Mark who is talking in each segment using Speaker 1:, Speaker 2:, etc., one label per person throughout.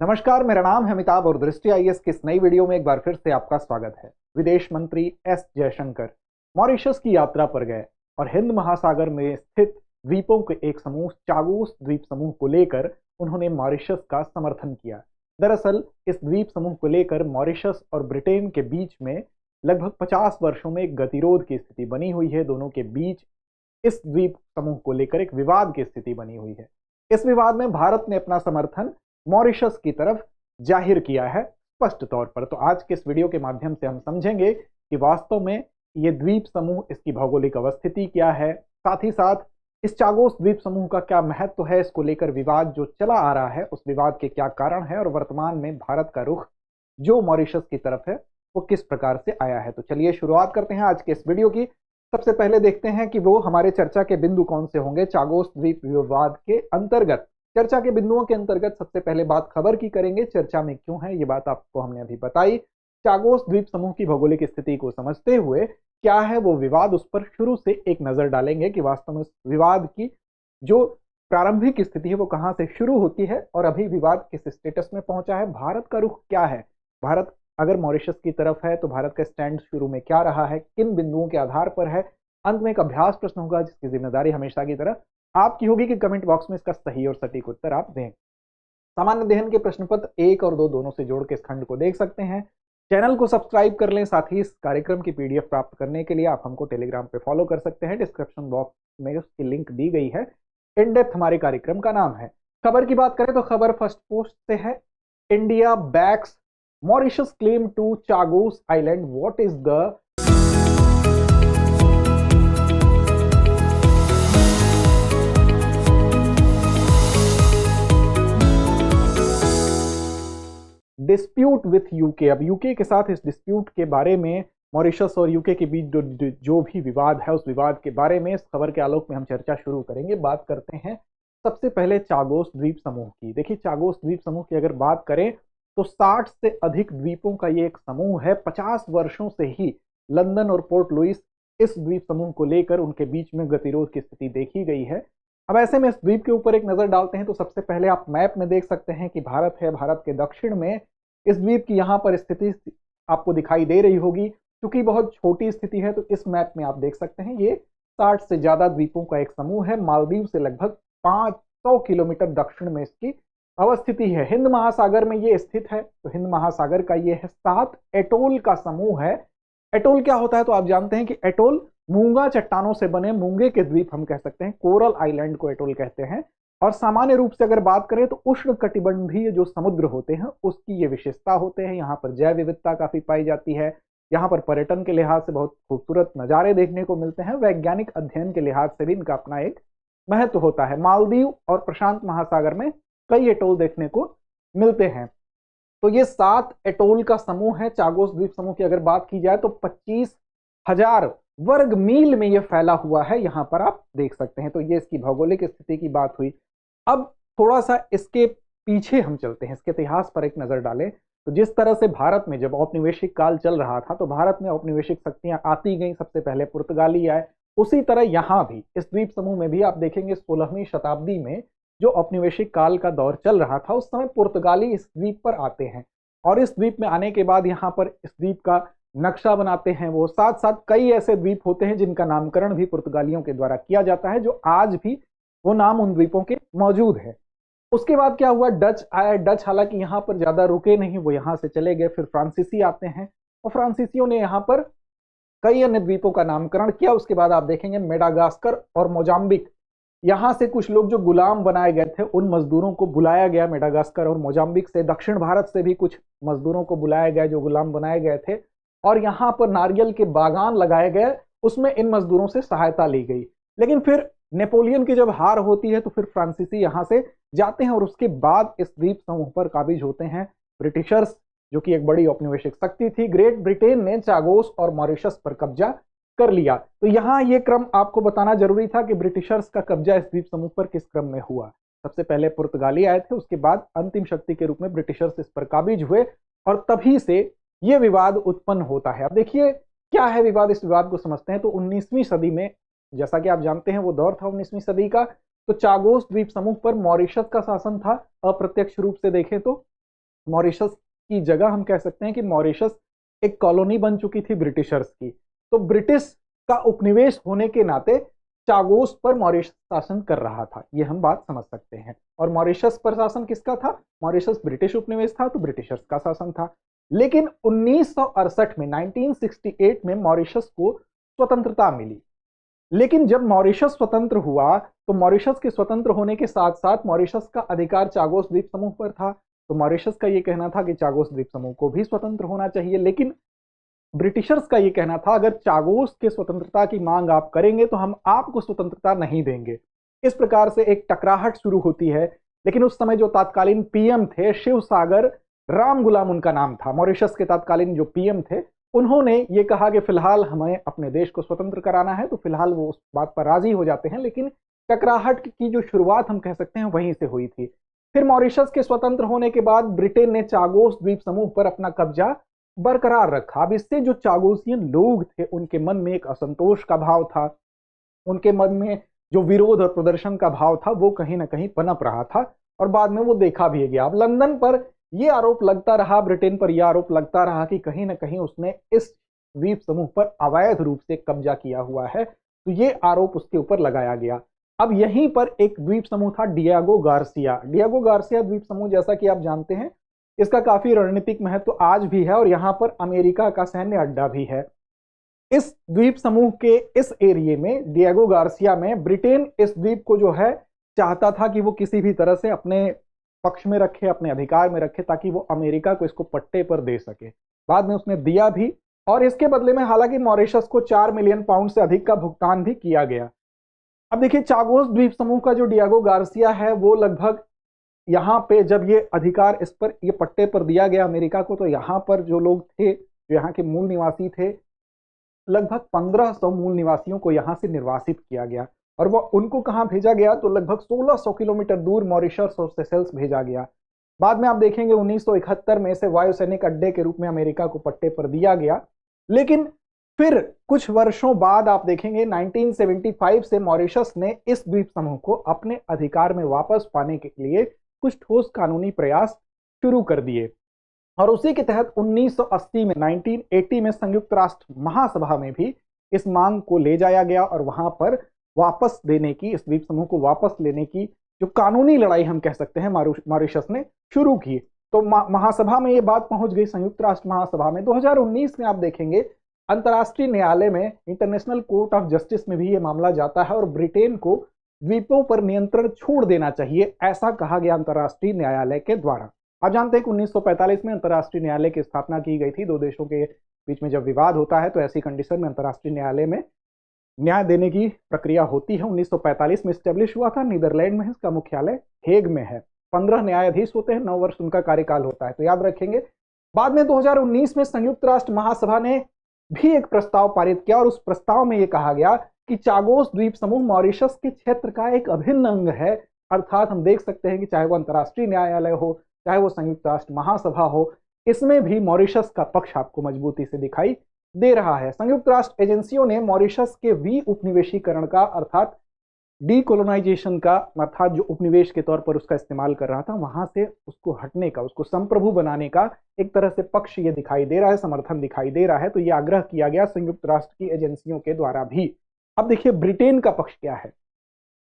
Speaker 1: नमस्कार, मेरा नाम है अमिताभ और दृष्टि आईएएस की इस नई वीडियो में एक बार फिर से आपका स्वागत है। विदेश मंत्री एस जयशंकर मॉरिशस की यात्रा पर गए और हिंद महासागर में स्थित द्वीपों के एक समूह चागोस द्वीप समूह को लेकर उन्होंने मॉरिशस का समर्थन किया। दरअसल इस द्वीप समूह को लेकर मॉरिशस और ब्रिटेन के बीच में लगभग 50 वर्षों में एक गतिरोध की स्थिति बनी हुई है। दोनों के बीच इस द्वीप समूह को लेकर एक विवाद की स्थिति बनी हुई है। इस विवाद में भारत ने अपना समर्थन मॉरिशस की तरफ जाहिर किया है स्पष्ट तौर पर। तो आज के इस वीडियो के माध्यम से हम समझेंगे कि वास्तव में ये द्वीप समूह, इसकी भौगोलिक अवस्थिति क्या है, साथ ही साथ इस चागोस द्वीप समूह का क्या महत्व है, इसको लेकर विवाद जो चला आ रहा है उस विवाद के क्या कारण है और वर्तमान में भारत का रुख जो मॉरिशस की तरफ है वो किस प्रकार से आया है। तो चलिए शुरुआत करते हैं आज के इस वीडियो की। सबसे पहले देखते हैं कि वो हमारे चर्चा के बिंदु कौन से होंगे चागोस द्वीप विवाद के अंतर्गत। चर्चा के बिंदुओं के अंतर्गत सबसे पहले बात खबर की करेंगे। चर्चा में क्यों है ये बात आपको हमने अभी बताई। चागोस द्वीप समूह की भौगोलिक स्थिति को समझते हुए क्या है वो विवाद, उस पर शुरू से एक नजर डालेंगे कि वास्तव में इस विवाद की जो प्रारंभिक स्थिति है वो कहां से शुरू होती है और अभी विवाद किस स्टेटस में पहुंचा है। भारत का रुख क्या है, भारत अगर मॉरिशस की तरफ है तो भारत का स्टैंड शुरू में क्या रहा है, किन बिंदुओं के आधार पर है। अंत में एक अभ्यास प्रश्न होगा जिसकी जिम्मेदारी हमेशा की तरह आपकी होगी कि कमेंट बॉक्स में इसका सही और सटीक उत्तर आप दें। सामान्य अध्ययन के प्रश्न पत्र 1 और 2 दोनों से जोड़ के इस खंड को देख सकते हैं। चैनल को सब्सक्राइब कर लें। साथ ही इस कार्यक्रम की पीडीएफ प्राप्त करने के लिए आप हमको टेलीग्राम पे फॉलो कर सकते हैं। डिस्क्रिप्शन बॉक्स में उसकी लिंक दी गई है। इन डेप्थ हमारे कार्यक्रम का नाम है। खबर की बात करें तो खबर फर्स्ट पोस्ट से है। India backs Mauritius claim to Chagos island, what is the dispute with UK. अब यूके के साथ इस डिस्प्यूट के बारे में, मॉरिशस और यूके के बीच जो भी विवाद है उस विवाद के बारे में इस खबर के आलोक में हम चर्चा शुरू करेंगे। बात करते हैं सबसे पहले चागोस द्वीप समूह की। देखिए, चागोस द्वीप समूह की अगर बात करें तो 60 से अधिक द्वीपों का ये एक समूह है। 50 वर्षों से ही लंदन और पोर्ट लुइस इस द्वीप समूह को लेकर उनके बीच में गतिरोध की स्थिति देखी गई है। अब ऐसे में इस द्वीप के ऊपर एक नजर डालते हैं तो सबसे पहले आप मैप में देख सकते हैं कि भारत है। भारत के दक्षिण में इस द्वीप की यहाँ पर स्थिति आपको दिखाई दे रही होगी। क्योंकि बहुत छोटी स्थिति है तो इस मैप में आप देख सकते हैं ये 60 से ज्यादा द्वीपों का एक समूह है। मालदीव से लगभग 500 किलोमीटर दक्षिण में इसकी अवस्थिति है। हिंद महासागर में ये स्थित है। तो हिंद महासागर का ये है 7 एटोल का समूह है। एटोल क्या होता है तो आप जानते हैं कि एटोल मूंगा चट्टानों से बने मूंगे के द्वीप हम कह सकते हैं। कोरल आइलैंड को एटोल कहते हैं। और सामान्य रूप से अगर बात करें तो उष्ण कटिबंधीय जो समुद्र होते हैं उसकी ये विशेषता होते हैं। यहाँ पर जैव विविधता काफी पाई जाती है। यहाँ पर पर्यटन के लिहाज से बहुत खूबसूरत नज़ारे देखने को मिलते हैं। वैज्ञानिक अध्ययन के लिहाज से भी इनका अपना एक महत्व होता है। मालदीव और प्रशांत महासागर में कई एटोल देखने को मिलते हैं। तो ये 7 एटोल का समूह है। चागोस द्वीप समूह की अगर बात की जाए तो 25,000 वर्ग मील में यह फैला हुआ है। यहाँ पर आप देख सकते हैं। तो ये इसकी भौगोलिक स्थिति की बात हुई। अब थोड़ा सा इसके पीछे हम चलते हैं, इसके इतिहास पर एक नजर डालें तो जिस तरह से भारत में जब औपनिवेशिक काल चल रहा था तो भारत में औपनिवेशिक शक्तियां आती गई। सबसे पहले पुर्तगाली आए, उसी तरह यहाँ भी इस द्वीप समूह में भी आप देखेंगे 16वीं शताब्दी में जो औपनिवेशिक काल का दौर चल रहा था उस समय पुर्तगाली इस द्वीप पर आते हैं और इस द्वीप में आने के बाद यहाँ पर इस द्वीप का नक्शा बनाते हैं। वो साथ साथ कई ऐसे द्वीप होते हैं जिनका नामकरण भी पुर्तगालियों के द्वारा किया जाता है, जो आज भी वो नाम उन द्वीपों के मौजूद है। उसके बाद क्या हुआ, डच आए। डच हालांकि यहाँ पर ज्यादा रुके नहीं, वो यहाँ से चले गए। फिर फ्रांसीसी आते हैं और फ्रांसीसियों ने यहाँ पर कई अन्य द्वीपों का नामकरण किया। उसके बाद आप देखेंगे मेडागास्कर और मोजाम्बिक, यहाँ से कुछ लोग जो गुलाम बनाए गए थे उन मजदूरों को बुलाया गया मेडागास्कर और मोजाम्बिक से। दक्षिण भारत से भी कुछ मजदूरों को बुलाया गया जो गुलाम बनाए गए थे और यहाँ पर नारियल के बागान लगाए गए, उसमें इन मजदूरों से सहायता ली गई। लेकिन फिर नेपोलियन की जब हार होती है तो फिर फ्रांसीसी यहाँ से जाते हैं और उसके बाद इस द्वीप समूह पर काबिज होते हैं ब्रिटिशर्स, जो कि एक बड़ी औपनिवेशिक शक्ति थी। ग्रेट ब्रिटेन ने चागोस और मॉरिशस पर कब्जा कर लिया। तो यहाँ ये क्रम आपको बताना जरूरी था कि ब्रिटिशर्स का कब्जा इस द्वीप समूह पर किस क्रम में हुआ। सबसे पहले पुर्तगाली आए थे, उसके बाद अंतिम शक्ति के रूप में ब्रिटिशर्स इस पर काबिज हुए और तभी से ये विवाद उत्पन्न होता है। अब देखिए क्या है विवाद, इस विवाद को समझते हैं। तो 19वीं सदी में, जैसा कि आप जानते हैं वो दौर था 19वीं सदी का, तो चागोस द्वीप समूह पर मॉरिशस का शासन था। अप्रत्यक्ष रूप से देखें तो मॉरिशस की जगह हम कह सकते हैं कि मॉरिशस एक कॉलोनी बन चुकी थी ब्रिटिशर्स की। तो ब्रिटिश का उपनिवेश होने के नाते चागोस पर मॉरिशस शासन कर रहा था, ये हम बात समझ सकते हैं। और मॉरिशस पर शासन किसका था? मॉरिशस ब्रिटिश उपनिवेश था, तो ब्रिटिशर्स का शासन था। लेकिन 1968 में 1968 में मॉरिशस को स्वतंत्रता मिली। लेकिन जब मॉरिशस स्वतंत्र हुआ तो मॉरिशस के स्वतंत्र होने के साथ साथ मॉरिशस का अधिकार चागोस द्वीप समूह पर था। तो मॉरिशस का यह कहना था कि चागोस द्वीप समूह को भी स्वतंत्र होना चाहिए। लेकिन ब्रिटिशर्स का यह कहना था अगर चागोस के स्वतंत्रता की मांग आप करेंगे तो हम आपको स्वतंत्रता नहीं देंगे। इस प्रकार से एक टकराहट शुरू होती है। लेकिन उस समय जो तत्कालीन पीएम थे शिवसागर राम गुलाम उनका नाम था, मॉरिशस के तत्कालीन जो पीएम थे, उन्होंने ये कहा कि फिलहाल हमें अपने देश को स्वतंत्र कराना है। तो फिलहाल वो उस बात पर राजी हो जाते हैं। लेकिन टकराहट की जो शुरुआत हम कह सकते हैं वहीं से हुई थी। फिर मॉरिशस के स्वतंत्र होने के बाद ब्रिटेन ने चागोस द्वीप समूह पर अपना कब्जा बरकरार रखा। अब इससे जो चागोसियन लोग थे उनके मन में एक असंतोष का भाव था, उनके मन में जो विरोध और प्रदर्शन का भाव था वो कहीं ना कहीं पनप रहा था। और बाद में वो देखा भी गया। अब लंदन पर यह आरोप लगता रहा, ब्रिटेन पर यह आरोप लगता रहा कि कहीं ना कहीं उसने इस द्वीप समूह पर अवैध रूप से कब्जा किया हुआ है। तो ये आरोप उसके ऊपर लगाया गया। अब यहीं पर एक द्वीप समूह था डियागो गार्सिया। डियागो गार्सिया द्वीप समूह, जैसा कि आप जानते हैं, इसका काफी रणनीतिक महत्व तो आज भी है और यहां पर अमेरिका का सैन्य अड्डा भी है। इस द्वीप समूह के इस एरिया में डियागो गार्सिया में ब्रिटेन इस द्वीप को जो है चाहता था कि वो किसी भी तरह से अपने पक्ष में रखे, अपने अधिकार में रखे, ताकि वो अमेरिका को इसको पट्टे पर दे सके। बाद में उसने दिया भी और इसके बदले में हालांकि मॉरिशस को 4 मिलियन पाउंड से अधिक का भुगतान भी किया गया। अब देखिए चागोस द्वीप समूह का जो डियागो गार्सिया है वो लगभग यहाँ पे जब ये अधिकार इस पर ये पट्टे पर दिया गया अमेरिका को, तो यहाँ पर जो लोग थे, जो यहाँ के मूल निवासी थे, लगभग 1500 मूल निवासियों को यहाँ से निर्वासित किया गया। और वो उनको कहाँ भेजा गया? तो लगभग 1600 किलोमीटर दूर मॉरिशस और सेशेल्स भेजा गया। बाद में आप देखेंगे 1971 में इसे वायुसैनिक अड्डे के रूप में अमेरिका को पट्टे पर दिया गया। लेकिन फिर कुछ वर्षों बाद आप देखेंगे 1975 से मॉरिशस ने इस द्वीप समूह को अपने अधिकार में वापस पाने के लिए कुछ ठोस कानूनी प्रयास शुरू कर दिए। और उसी के तहत 1980 में संयुक्त राष्ट्र महासभा में भी इस मांग को ले जाया गया और वहां पर वापस देने की, इस द्वीप समूह को वापस लेने की जो कानूनी लड़ाई हम कह सकते हैं मॉरिशस ने शुरू की। तो महासभा में ये बात पहुंच गई, संयुक्त राष्ट्र महासभा में। 2019 में आप देखेंगे अंतर्राष्ट्रीय न्यायालय में, इंटरनेशनल कोर्ट ऑफ जस्टिस में भी ये मामला जाता है और ब्रिटेन को द्वीपों पर नियंत्रण छोड़ देना चाहिए, ऐसा कहा गया अंतर्राष्ट्रीय न्यायालय के द्वारा। आप जानते हैं कि 1945 में अंतर्राष्ट्रीय न्यायालय की स्थापना की गई थी। दो देशों के बीच में जब विवाद होता है तो ऐसी कंडीशन में अंतर्राष्ट्रीय न्यायालय में न्याय देने की प्रक्रिया होती है। 1945 में स्टेब्लिश हुआ था, नीदरलैंड में है, इसका मुख्यालय हेग में है। 15 न्यायाधीश होते हैं, 9 वर्ष उनका कार्यकाल होता है, तो याद रखेंगे। बाद में 2019 में संयुक्त राष्ट्र महासभा ने भी एक प्रस्ताव पारित किया और उस प्रस्ताव में यह कहा गया कि चागोस द्वीप समूह मॉरिशस के क्षेत्र का एक अभिन्न अंग है। अर्थात हम देख सकते हैं कि चाहे वो अंतर्राष्ट्रीय न्यायालय हो, चाहे वो संयुक्त राष्ट्र महासभा हो, इसमें भी मॉरिशस का पक्ष आपको मजबूती से दिखाई दे रहा है। संयुक्त राष्ट्र एजेंसियों ने मॉरिशस के उपनिवेशीकरण का, अर्थात डीकोलोनाइजेशन का, अर्थात जो उपनिवेश के तौर पर उसका इस्तेमाल कर रहा था, वहां से उसको हटने का, उसको संप्रभु बनाने का एक तरह से पक्ष ये दिखाई दे रहा है, समर्थन दिखाई दे रहा है। तो ये आग्रह किया गया संयुक्त राष्ट्र की एजेंसियों के द्वारा भी। अब देखिए ब्रिटेन का पक्ष क्या है।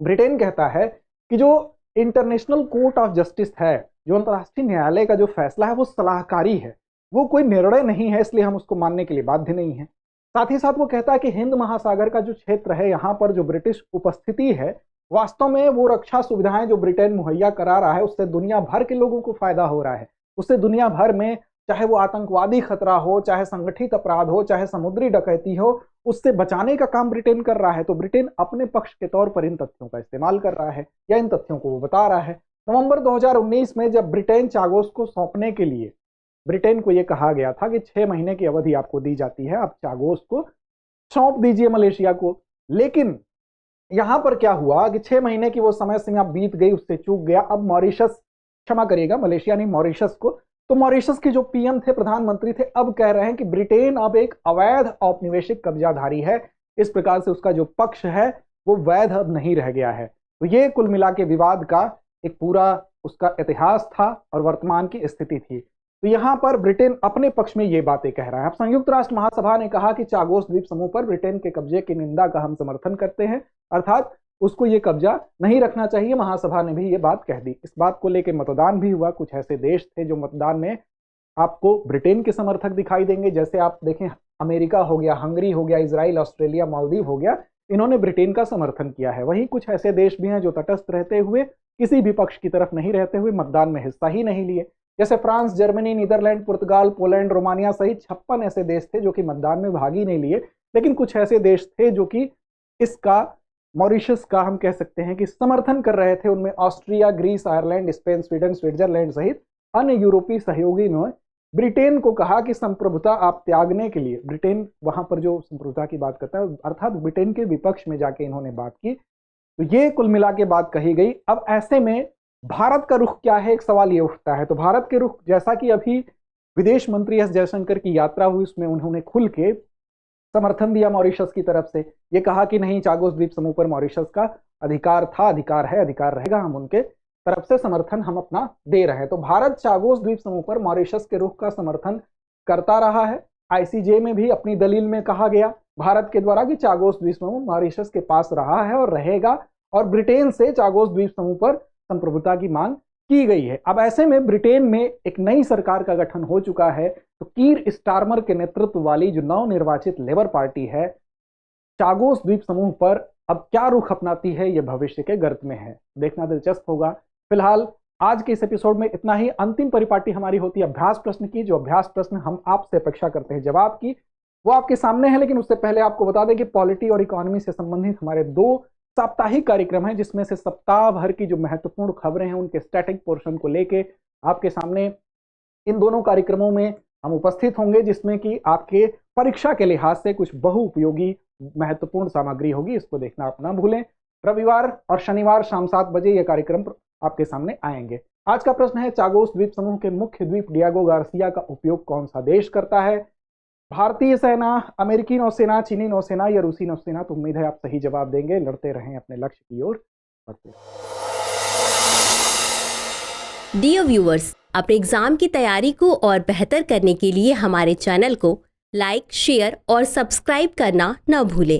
Speaker 1: ब्रिटेन कहता है कि जो इंटरनेशनल कोर्ट ऑफ जस्टिस है, जो अंतर्राष्ट्रीय न्यायालय का जो फैसला है वो सलाहकारी है, वो कोई निर्णय नहीं है, इसलिए हम उसको मानने के लिए बाध्य नहीं है। साथ ही साथ वो कहता है कि हिंद महासागर का जो क्षेत्र है, यहाँ पर जो ब्रिटिश उपस्थिति है, वास्तव में वो रक्षा सुविधाएं जो ब्रिटेन मुहैया करा रहा है उससे दुनिया भर के लोगों को फायदा हो रहा है। उससे दुनिया भर में, चाहे वो आतंकवादी खतरा हो, चाहे संगठित अपराध हो, चाहे समुद्री डकैती हो, उससे बचाने का काम ब्रिटेन कर रहा है। तो ब्रिटेन अपने पक्ष के तौर पर इन तथ्यों का इस्तेमाल कर रहा है या इन तथ्यों को वो बता रहा है। नवंबर 2019 में जब ब्रिटेन चागोस को सौंपने के लिए, ब्रिटेन को यह कहा गया था कि 6 महीने की अवधि आपको दी जाती है, आप चागोस को सौंप दीजिए मलेशिया को। लेकिन यहां पर क्या हुआ कि 6 महीने की वो समय सीमा बीत गई, उससे चूक गया। अब मॉरिशस, क्षमा करिएगा मलेशिया नहीं, मॉरिशस को, तो मॉरिशस के जो पीएम थे, प्रधानमंत्री थे, अब कह रहे हैं कि ब्रिटेन अब एक अवैध औपनिवेशिक कब्जाधारी है। इस प्रकार से उसका जो पक्ष है वो वैध अब नहीं रह गया है। तो ये कुल मिला के विवाद का एक पूरा उसका इतिहास था और वर्तमान की स्थिति थी। तो यहाँ पर ब्रिटेन अपने पक्ष में ये बातें कह रहा है। अब संयुक्त राष्ट्र महासभा ने कहा कि चागोस द्वीप समूह पर ब्रिटेन के कब्जे की निंदा का हम समर्थन करते हैं, अर्थात उसको ये कब्जा नहीं रखना चाहिए। महासभा ने भी ये बात कह दी। इस बात को लेकर मतदान भी हुआ। कुछ ऐसे देश थे जो मतदान में आपको ब्रिटेन के समर्थक दिखाई देंगे, जैसे आप देखें अमेरिका हो गया, हंगरी हो गया, इजराइल, ऑस्ट्रेलिया, मालदीव हो गया, इन्होंने ब्रिटेन का समर्थन किया है। वहीं कुछ ऐसे देश भी हैं जो तटस्थ रहते हुए, किसी भी पक्ष की तरफ नहीं रहते हुए मतदान में हिस्सा ही नहीं लिए, जैसे फ्रांस, जर्मनी, नीदरलैंड, पुर्तगाल, पोलैंड, रोमानिया सहित 56 ऐसे देश थे जो कि मतदान में भाग ही नहीं लिए। लेकिन कुछ ऐसे देश थे जो कि इसका, मॉरिशस का हम कह सकते हैं कि समर्थन कर रहे थे। उनमें Austria, Greece, Ireland, Spain, Sweden, Switzerland सहित अन्य यूरोपीय सहयोगी ने ब्रिटेन को कहा कि संप्रभुता आप त्यागने के लिए, ब्रिटेन वहां पर जो संप्रभुता की बात करता है, अर्थात ब्रिटेन के विपक्ष में जाके इन्होंने बात की। तो ये कुल मिला के बात कही गई। अब ऐसे में भारत का रुख क्या है, एक सवाल ये उठता है। तो भारत के रुख, जैसा कि अभी विदेश मंत्री एस जयशंकर की यात्रा हुई, उसमें उन्होंने खुल के समर्थन दिया मॉरिशस की तरफ से। ये कहा कि नहीं, चागोस द्वीप समूह पर मॉरिशस का अधिकार था, अधिकार है, अधिकार रहेगा, हम उनके तरफ से समर्थन हम अपना दे रहे हैं। तो भारत चागोस द्वीप समूह पर मॉरिशस के रुख का समर्थन करता रहा है। आईसीजे में भी अपनी दलील में कहा गया भारत के द्वारा कि चागोस द्वीप समूह मॉरिशस के पास रहा है और रहेगा, और ब्रिटेन से चागोस द्वीप समूह पर संप्रभुता की मांग की गई है। अब ऐसे में ब्रिटेन में एक नई सरकार का गठन हो चुका है। तो कीर स्टारमर के नेतृत्व वाली जो नवनिर्वाचित लेबर पार्टी है, चागोस द्वीप समूह पर अब क्या रुख अपनाती है, यह भविष्य के गर्त में है, देखना दिलचस्प होगा। फिलहाल आज के इस एपिसोड में इतना ही। अंतिम परिपाटी हमारी होती है अभ्यास प्रश्न की। जो अभ्यास प्रश्न हम आपसे अपेक्षा करते हैं जवाब की, वो आपके सामने है। लेकिन उससे पहले आपको बता दें कि पॉलिटी और इकोनॉमी से संबंधित हमारे 2 साप्ताहिक कार्यक्रम हैं, जिसमें से सप्ताह भर की जो महत्वपूर्ण खबरें हैं उनके स्टैटिक पोर्शन को लेके आपके सामने इन दोनों कार्यक्रमों में हम उपस्थित होंगे, जिसमें कि आपके परीक्षा के लिहाज से कुछ बहुउपयोगी महत्वपूर्ण सामग्री होगी। इसको देखना आप ना भूलें। रविवार और शनिवार शाम 7 बजे ये कार्यक्रम आपके सामने आएंगे। आज का प्रश्न है, चागोस द्वीप समूह के मुख्य द्वीप डियागो गार्सिया का उपयोग कौन सा देश करता है? भारतीय सेना, अमेरिकी नौसेना, चीनी नौसेना या रूसी नौसेना? तो उम्मीद है आप सही जवाब देंगे। लड़ते रहें अपने लक्ष्य की ओर बढ़ते।
Speaker 2: डियर व्यूअर्स, अपने एग्जाम की तैयारी को और बेहतर करने के लिए हमारे चैनल को लाइक, शेयर और सब्सक्राइब करना न भूलें।